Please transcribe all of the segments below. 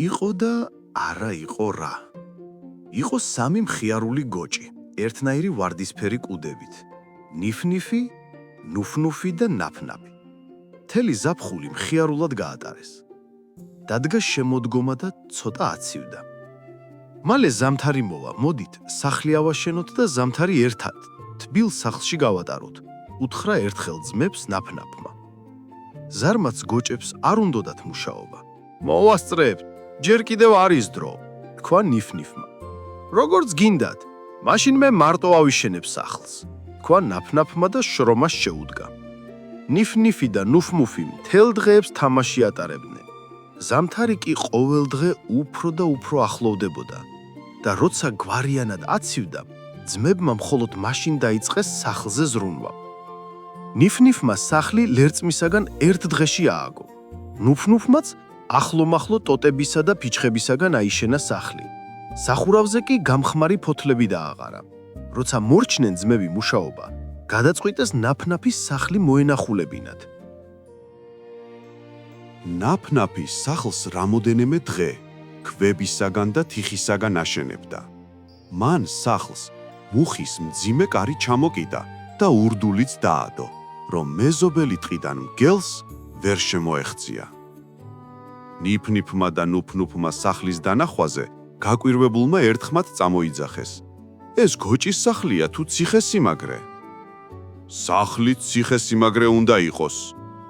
იყო და არა იყო რა. იყო სამი მხიარული გოჭი, ერთნაირი ვარდისფერი კუდებით. ნიფ-ნიფი, ნუფ-ნუფი და ნაფ-ნაფი. მთელი ზაფხული მხიარულად გაატარეს. დადგა შემოდგომა და ცოტა აცივდა. მალე ზამთარი მოვა, მოდით, სახლი ავაშენოთ და ზამთარი ერთად, თბილ სახლში გავატაროთ, უთხრა ერთხელ ძმებს ნაფ-ნაფმა. ზარმაც გოჭებს არ უნდოდათ მუშაობა. მოვასწრებთ, ჯერ კიდევ არის დრო, თქვა ნიფ-ნიფმა. როგორც გინდათ, მაშინ მე მარტო ავიშენებ სახლს, თქვა ნაფ-ნაფმა და შრომას შეუდგა. ნიფ-ნიფი და ნუფ-მუფი მთელ დღეებს თამაში ატარებდნენ. ზამთარი კი ყოველ დღე უფრო და უფრო ახლოვდებოდა და როცა გვარიანად აცივდა, ძმებმა მხოლოდ მაშინ დაიწყეს სახლზე ზრუნვა. ნიფ-ნიფმა სახლი ლერწმისაგან ერთ დღეში ააგო. ნუფ-ნუფმაც ახლო-მახლო ტოტებისა და ფიჩხებისაგან აიშენა სახლი. სახურავზე კი გამხმარი ფოთლები დააყარა. როცა მორჩნენ ძმები მუშაობა, გადაწყვიტეს ნაფ-ნაფის სახლი მოენახულებინათ. ნაფ-ნაფი სახლს რამოდენიმე დღე ქვებისაგან და თიხისაგან აშენებდა. მან სახლს მუხის მძიმე კარი ჩამოკიდა და ურდულიც დაადო, რომ მეზობელი ტყიდან მგელს ვერ შემოეღწია. ნიფ-ნიფმა და ნუფ-ნუფმა სახლის დანახვაზე გაკვირვებულმა ერთხმად წამოიძახეს. ეს გოჭის სახლია თუ ციხესიმაგრე? სახლით ციხესიმაგრე უნდა იყოს,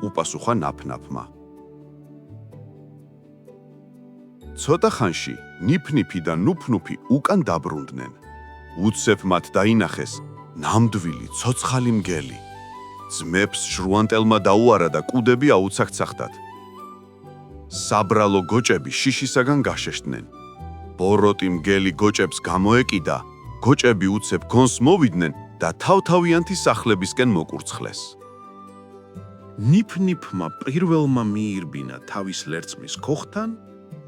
უპასუხა ნაფ-ნაფმა. ცოტა ხანში ნიფ-ნიფი და ნუფ-ნუფი უკან დაბრუნდნენ. უცებ მათ დაინახეს ნამდვილი ცოცხალი მგელი. ძმებს ჟრუანტელმა დაუარა და კუდები აუცახცახდათ. საბრალო გოჭები შიშისაგან გაშეშდნენ. ბოროტი მგელი გოჭებს გამოეკიდა, გოჭები უცებ გონს მოვიდნენ და თავთავიანთი სახლებისკენ მოკურცხლეს. ნიფ-ნიფმა პირველმა მიირბინა თავის ლერწმის ქოხთან,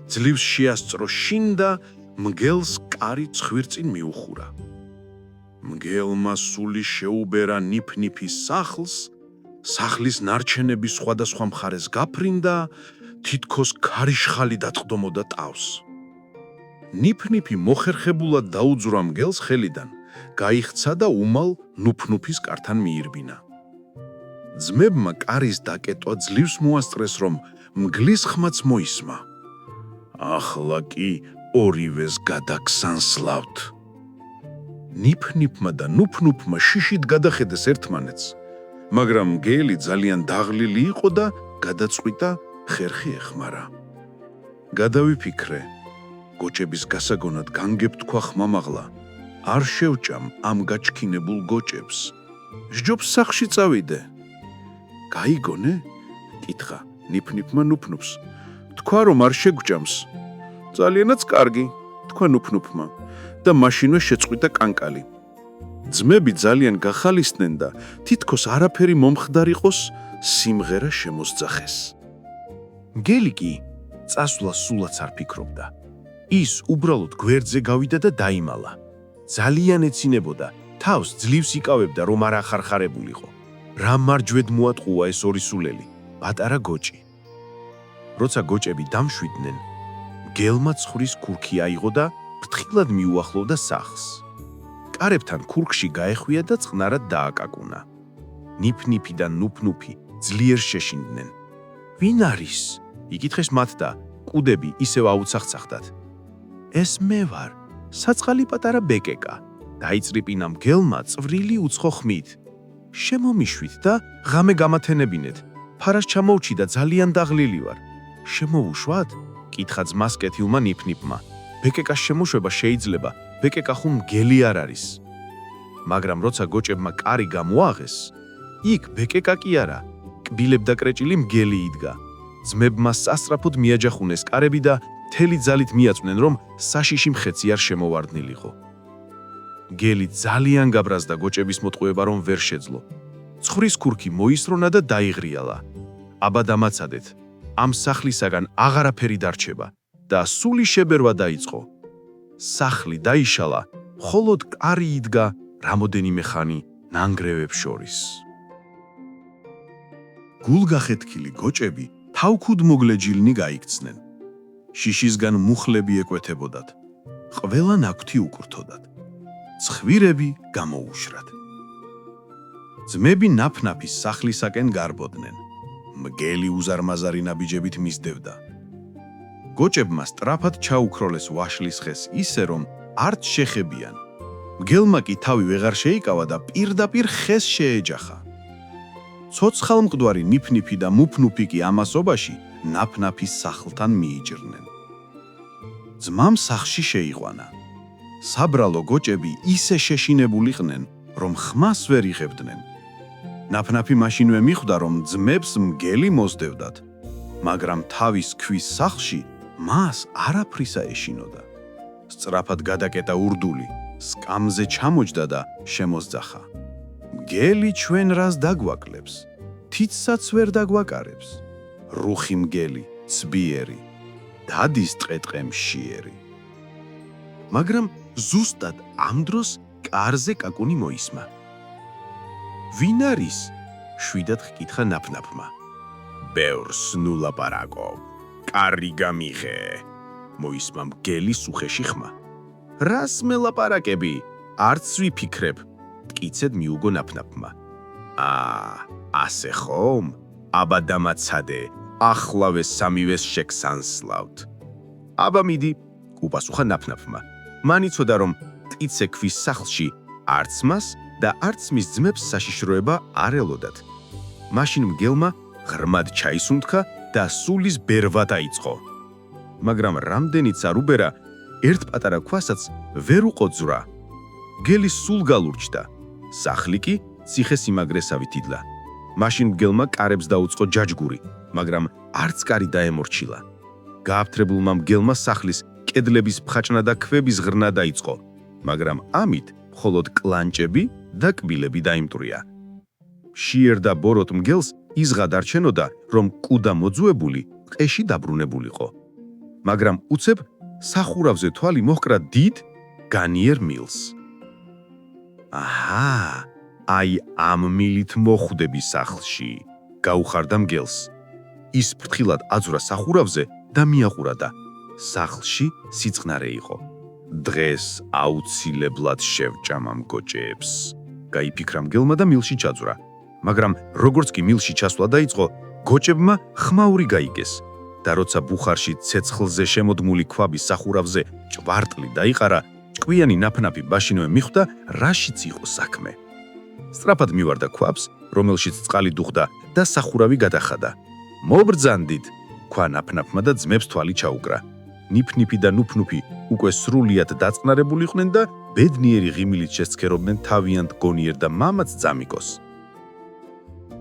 ძლივს შეასწრო შინ და მგელს კარი ცხვირწინ მიუხურა. მგელმა სული შეუბერა ნიფ-ნიფის სახლს, სახლის ნარჩენები სხვადასხვა მხარეს გაფრინდა, თითქოს ქარიშხალი დატყდომოდა ტავს. ნიფ-ნიფი მოხერხებულად დაუძვრა მგელს ხელიდან, გაიხცა და უმალ ნუფ-ნუფის კართან მიირბინა. ძმებმა კარის დაკეტვა ძლივს მოასწრეს, რომ მგლის ხმაც მოისმა. ახლა კი ორივეს გადაგსანსლავთ. ნიფ-ნიფმა და ნუფ-ნუფმა შიშით გადახედეს ერთმანეთს, მაგრამ მგელი ძალიან დაღლილი იყო და გადაწყვიტა ხერხი ეხმარა. გადავიფიქრე, გოჭების გასაგონად განგებ თქვა ხმამაღლა, არ შევჭამ ამ გაჩქინებულ გოჭებს. სჯობს სახლში წავიდე. გაიგონე? კითხა ნიფ-ნიფმა ნუფ-ნუფს. თქვა რომ არ შეგვჭამს. ძალიანაც კარგი, თქვა ნუფ-ნუფმა და მაშინვე შეწყვიტა კანკალი. ძმები ძალიან გახალისდნენ და თითქოს არაფერი მომხდარიყოს, სიმღერა შემოსძახეს. მგელი კი წასვლა სულაც არ ფიქრობდა. ის უბრალოდ გვერდზე გავიდა და დაიმალა. ძალიან ეცინებოდა, თავს ძლივს იკავებდა, რომ არ ახარხარებულიყო. რა მარჯვედ მოატყუა ეს ორი სულელი, პატარა გოჭი. როცა გოჭები დამშვიდნენ, მგელმა ცხვრის ქურქი აიღო და ფრთხილად მიუახლოვდა სახლს. კარებთან ქურქში გაეხვია და წყნარად დააკაკუნა. ნიფ-ნიფი და ნუფ-ნუფი ძლიერ შეშინდნენ. ვინ არის? იკითხეს მათ და კუდები ისევ აუცახცახდათ. ეს მე ვარ, საწყალი პატარა ბეკეკა, დაიწრიპინა მგელმა წვრილი უცხო ხმით. შემომიშვით და ღამე გამათენებინეთ, ფარას ჩამოვჩი და ძალიან დაღლილი ვარ. შემოუშვათ? კითხა ძმას კეთილმა ნიფ-ნიფმა. ბეკეკას შემოშვება შეიძლება, ბეკეკა ხომ მგელი არ არის. მაგრამ როცა გოჭებმა კარი გამოაღეს, იქ ბეკეკა კი არა, კბილებდაკრეჭილი მგელი იდგა. ძმებმა სასწრაფოდ მიაჯახუნეს კარები და მთელი ძალით მიაწვნენ, რომ საშიში მხეცი არ შემოვარდნილიყო. მგელი ძალიან გაბრაზდა გოჭების მოტყუება, რომ ვერ შეძლო. ცხვრის ქურქი მოისრონა და დაიღრიალა. აბა დამაცადეთ, ამ სახლისაგან აღარაფერი დარჩება და სული შებერვა დაიწყო. სახლი დაიშალა, მხოლოდ კარი იდგა რამოდენიმე ხანი ნანგრევებს შორის. გულგახეთქილი გოჭები თავქუდ მოგლეჯილნი გაიქცნენ. შიშისგან მუხლები ეკვეთებოდათ. ყველა ნაკვთი უკვრთოდათ. ცხვირები გამოუშრათ. ძმები ნაფ-ნაფის სახლისაკენ გარბოდნენ. მგელი უზარმაზარი ნაბიჯებით მისდევდა. გოჭებმა სწრაფად ჩაუქროლეს ვაშლის ხეს ისე, რომ არც შეხებიან. მგელმა კი თავი ვეღარ შეიკავა და პირდაპირ ხეს შეეჯახა. ცოცხალმკვდარი ნიფ-ნიფი და მუფ-ნუფი კი ამასობაში ნაფ-ნაფის სახლთან მიიჭრნენ. ძმამ სახლში შეიყვანა. საბრალო გოჭები ისე შეშინებულიყვნენ, რომ ხმას ვერ იღებდნენ. ნაფ-ნაფი მაშინვე მიხვდა, რომ ძმებს მგელი მოსდევდათ, მაგრამ თავის ქვის სახლში მას არაფრისა ეშინოდა. სწრაფად გადაკეტა ურდული, სკამზე ჩამოჯდა და შემოსძახა. მგელი ჩვენ რას დაგვაკლებს? თითსაც ვერ დაგვაკარებს. რუხი მგელი, ცბიერი, დადის ტყე-ტყე მშიერი. მაგრამ ზუსტად ამ დროს კარზე კაკუნი მოისმა. ვინ არის? შვიდად ჰკითხა ნაფ-ნაფმა. ბევრს ნულაპარაკობ, კარი გამიღე. მოისმა მგელის უხეში ხმა. რას მელაპარაკები? არც ვიფიქრებ, მტკიცედ მიუგო ნაფ-ნაფმა. ასე ხომ? აბა დამაცადე, ახლავე სამივეს შეგსანსლავთ. აბა მიდი, უპასუხა ნაფ-ნაფმა. მან იცოდა, რომ მტკიცე ქვის სახლში არც მას და არც მის ძმებს საშიშროება არ ელოდათ. მაშინ მგელმა ღრმად ჩაისუნთქა და სულის ბერვა დაიწყო. მაგრამ რამდენიც არ უბერა, ერთ პატარა ქვასაც ვერ უყოძვრა. მგელი სულ გალურჩდა. სახლი კი ციხესიმაგრესავით იდლა. მაშინ მგელმა კარებს დაუწყო ჯაჯგური, მაგრამ არც კარი დაემორჩილა. გააფთრებულმა მგელმა სახლის კედლების ფხაჭნა და ქვების ღრნა დაიწყო, მაგრამ ამით მხოლოდ კლანჭები და კბილები დაიმტვრია. მშიერ და ბოროტ მგელს იზღად არჩენოდა, რომ კუდა მოძუებული ტყეში დაბრუნებულიყო. მაგრამ უცებ სახურავზე თვალი მოჰკრა დიდ განიერ მილს. აჰა, აი ამ მილით მოხვდები სახლში, გაუხარდა მგელს. ის ფრთხილად აძვრა სახურავზე და მიაყურა და სახლში სიწყნარე იყო. დღეს აუცილებლად შევჭამამ გოჭებს. გაიფიქრა მგელმა და მილში ჩაძვრა. მაგრამ როგორც კი მილში ჩასვლა დაიწყო, გოჭებმა ხმაური გაიგეს და როცა ბუხარში ცეცხლზე შემოდმული ქვაბის სახურავზე ჭვარტლი დაიყარა, ჭკვიანი ნაფ-ნაფი მაშინვე მიხვდა, რაშიც იყო საქმე. სწრაფად მივარდა ქვაბს, რომელშიც წყალი დუხდა და სახურავი გადახადა. მობრძანდით, ქვა ნაფ-ნაფმა და ძმებს თვალი ჩაუკრა. ნიფ-ნიფი და ნუფ-ნუფი უკვე სრულიად დაწყნარებულიყვნენ და ბედნიერი ღიმილით შესცქერობდნენ თავიანთ გონიერ და მამაც ძამიკოს.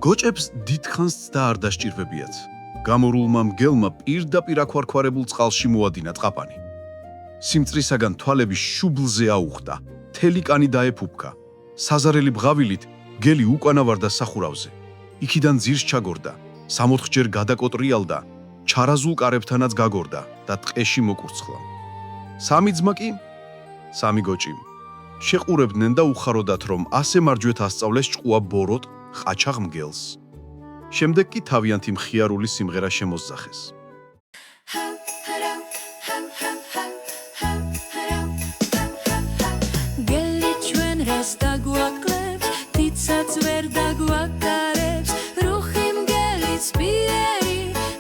გოჭებს დიდხანს და არ დასჭირვებიათ. გამორულმა მგელმა პირდაპირ აქვარქვარებულ წყალში მოადინა წყაპანი. სიმწრისაგან თვალები შუბლზე აუხდა, თელი კანი დაეფუფკა. საზარელი ბღავილით მგელი უკანა ვარდა სახურავზე. იქიდან ძირს ჩაგორდა, 64-ჯერ გადაკოტრიალდა, ჩარაზულ კარებთანაც გაგორდა და ტყეში მოკურცხლა. სამი ძმა კი, სამი გოჭი შეყურებდნენ და უხაროდათ, რომ ასე მარჯვეთ ასწავლეს ჭყუა ბოროტ ყაჩაღ მგელს. შემდეგ კი თავიანთი მხიარული სიმღერა შემოსძახეს. გელი ჩვენ რას დაგვაკლებს, თითსაც ვერ დაგვაკარებს, რუხი მგელი ცბიერი,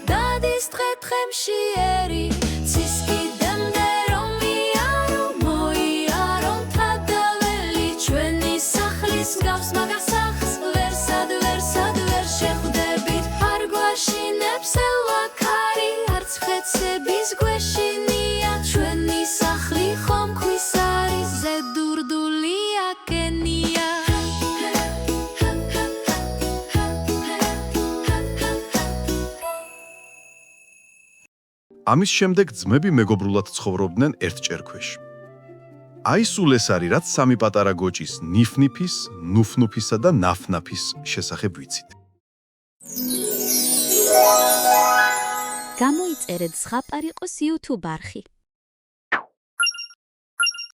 დადის ტყე-ტყე მშიერი, ცისკიდემდე რომ მიარო, მოიარო მთა-დაველი, ჩვენი სახლის გავს მაგარ სახლს, ვერსად ვერ შეხვდებით, არ გვაშინებს ელვაქარი, არც ხეცების გვეშინია, ჩვენი სახლი ხომ ქვის არის, ზედურდულია კენია. ამის შემდეგ ძმები მეგობრულად ცხოვრობდნენ ერთ ჭერქვეში. აი სულ ეს არის, რაც სამი პატარა გოჭის ნიფ-ნიფის, ნუფ-ნუფისა და ნაფ-ნაფის შესახებ ვიცით. გამოიწერეთ ზღაპარიყოს YouTube არხი.